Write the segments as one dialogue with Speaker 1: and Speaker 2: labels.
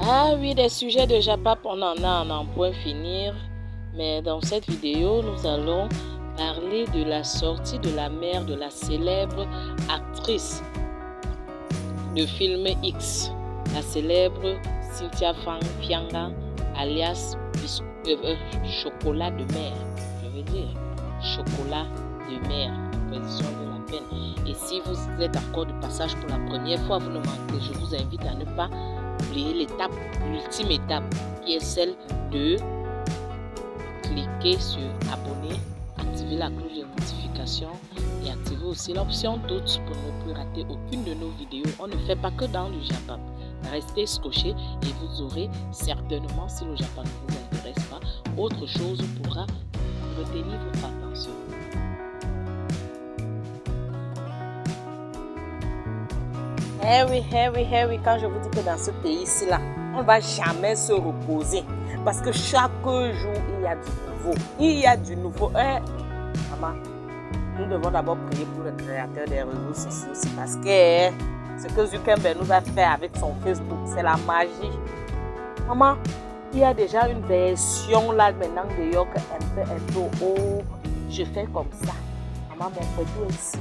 Speaker 1: Ah oui, des sujets de Japap, on en a à n'en point finir. Mais dans cette vidéo, nous allons parler de la sortie de la mère de la célèbre actrice de film X, la célèbre Cynthia Fianga, alias chocolat de mer. Je veux dire, chocolat de mer, position de la peine. Et si vous êtes encore de passage pour la première fois, vous ne manquez, je vous invite à ne pas oublier l'étape, l'ultime étape, qui est celle de cliquer sur abonner, activer la cloche de notification et activer aussi l'option toutes pour ne plus rater aucune de nos vidéos. On ne fait pas que dans le Japap. Restez scotchés et vous aurez certainement, si le Japap ne vous intéresse pas, autre chose pourra retenir votre attention. Eh oui, quand je vous dis que dans ce pays-ci là, on ne va jamais se reposer. Parce que chaque jour, il y a du nouveau. Il y a du nouveau. Maman, nous devons d'abord prier pour le créateur des réseaux sociaux. C'est parce que ce que Zuckerberg nous a fait avec son Facebook, c'est la magie. Maman, il y a déjà une version là maintenant de York un peu. Oh, je fais comme ça. Maman, mon photo est ici.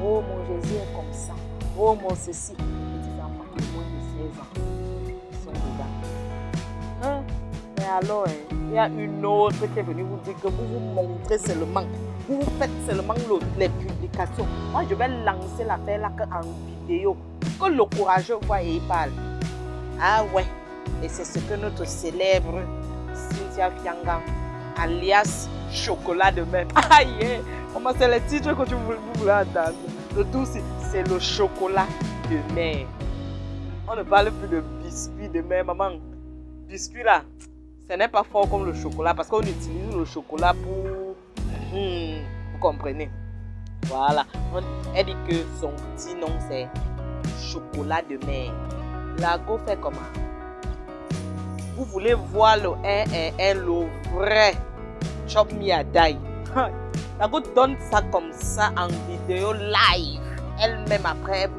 Speaker 1: Oh, mon Jésus est comme ça. Oh, mon ceci. Les petits enfants de moins de 16 ans sont dedans. Mais alors, il y a une autre qui est venue vous dire que vous vous montrez seulement. Vous faites seulement les publications. Moi, je vais lancer l'affaire là en vidéo. Que le courageux voit et il parle. Ah ouais. Et c'est ce que notre célèbre Cynthia Fianga, alias chocolat de mer. Aïe, comment c'est le titre que vous voulez entendre. Le tout, c'est le chocolat de mer. On ne parle plus de biscuit de mer, maman. Biscuit là, ce n'est pas fort comme le chocolat parce qu'on utilise le chocolat pour... vous comprenez? Voilà. Elle dit que son petit nom c'est chocolat de mer. La go fait comment? Vous voulez voir le le vrai Chop Miadai. La go donne ça comme ça en vidéo live. Elle-même après, elle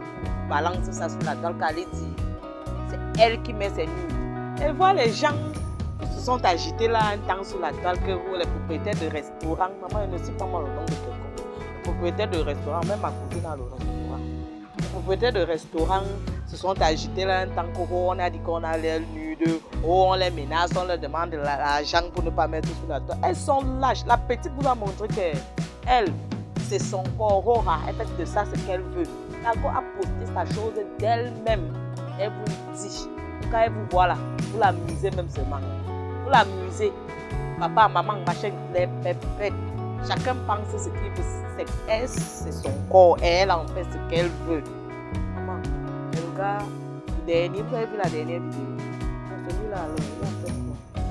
Speaker 1: balance ça sur la toile qu'elle dit. C'est elle qui met ses nudes. Et voilà les gens se sont agités là un temps sur la toile que vous, les propriétaires de restaurants, maman, je ne sais pas moi le nom de quelqu'un. Les propriétaires de restaurants, même à côté dans le restaurant. Les propriétaires de restaurants se sont agités là un temps qu'on a dit qu'on a l'air nude, on les menace, on leur demande de l'argent pour ne pas mettre sur la toile. Elles sont lâches. La petite vous a montré qu'elle, c'est son corps, elle fait de ça ce qu'elle veut. La go a posté sa chose d'elle-même. Elle vous dit, quand elle vous voit là, vous l'amusez même seulement. Vous l'amusez. Papa, maman, machin, les pépettes. Chacun pense ce qu'il veut. C'est son corps. Elle en fait ce qu'elle veut. Maman, le gars, le dernier, vous avez vu la dernière vidéo. Celui-là, alors, il a fait quoi?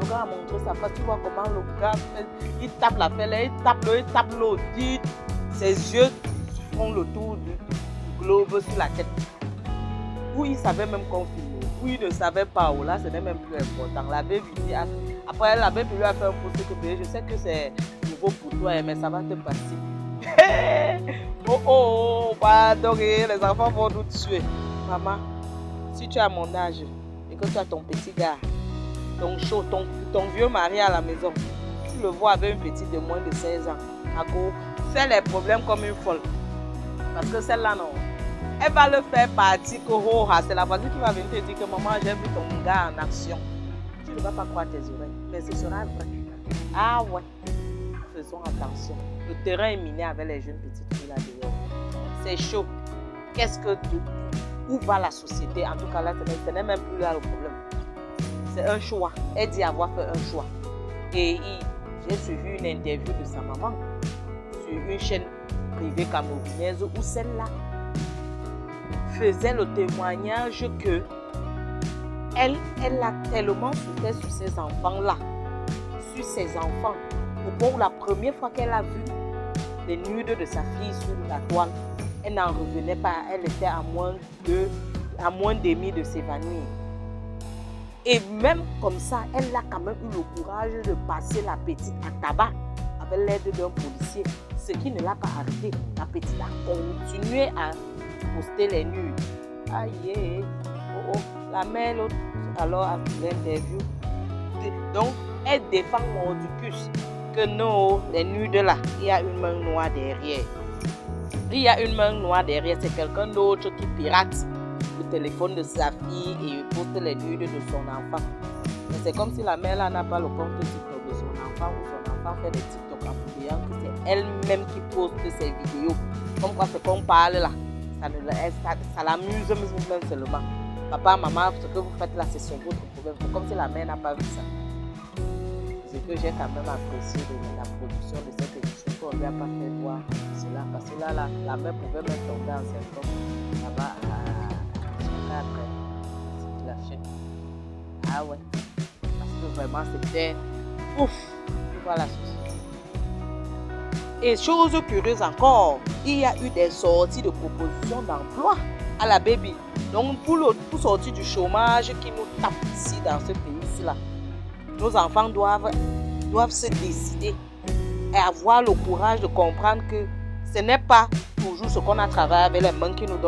Speaker 1: Le gars a montré sa face. Tu vois comment le gars fait. Il tape la felle, il tape l'autre. Ses yeux font le tour du globe sur la tête. Ou il savait même qu'on filmait, ou il ne savait pas, ou là ce n'est même plus important. La Bible dit, après la Bible lui a fait un post que je sais que c'est nouveau pour toi, mais ça va te passer. Pardon, les enfants vont nous tuer. Maman, si tu as mon âge et que tu as ton petit gars, ton vieux mari à la maison, tu le vois avec une petite de moins de 16 ans, fais les problèmes comme une folle. Parce que celle-là, non. Elle va le faire partie que c'est la voisine qui va venir te dire que maman, j'ai vu ton gars en action. Tu ne vas pas croire tes oreilles, mais ce sera vrai. Ah ouais, faisons attention. Le terrain est miné avec les jeunes petites filles là dehors. C'est chaud. Où va la société? En tout cas là, ce n'est même plus là le problème. C'est un choix. Elle dit avoir fait un choix. Et j'ai suivi une interview de sa maman sur une chaîne privée camerounaise où celle-là faisait le témoignage que elle a tellement souffert sur ses enfants-là, sur ses enfants, au point où la première fois qu'elle a vu les nudes de sa fille sur la toile, elle n'en revenait pas, elle était à moins demi de s'évanouir. Et même comme ça, elle a quand même eu le courage de passer la petite à tabac avec l'aide d'un policier, ce qui ne l'a pas arrêté. La petite a continué à poster les nudes. Aïe, La mère, l'autre, alors, à l'interview, donc, elle défend Mordicus que non, les nudes là, il y a une main noire derrière. Il y a une main noire derrière, c'est quelqu'un d'autre qui pirate le téléphone de sa fille et poste les nudes de son enfant. Mais c'est comme si la mère là n'a pas le compte TikTok de son enfant ou son enfant fait des TikTok en oubliant que c'est elle-même qui poste ses vidéos. Comme quoi ce qu'on parle là, ça l'amuse même seulement. Papa, maman, ce que vous faites là, c'est sur votre problème. C'est comme si la mère n'a pas vu ça. Ce que j'ai quand même apprécié de la production de cette émission, qu'on ne lui a pas fait voir cela. Parce que là, la mère pouvait même tomber enceinte comme là-bas à son après. C'est la chaîne. Ah ouais. Parce que vraiment, c'était ouf. Voilà ceci. Et chose curieuse encore, il y a eu des sorties de propositions d'emploi à la baby. Donc, pour sortir du chômage qui nous tape ici dans ce pays-ci là, nos enfants doivent se décider et avoir le courage de comprendre que ce n'est pas toujours ce qu'on a travaillé avec les mains qui nous donnent.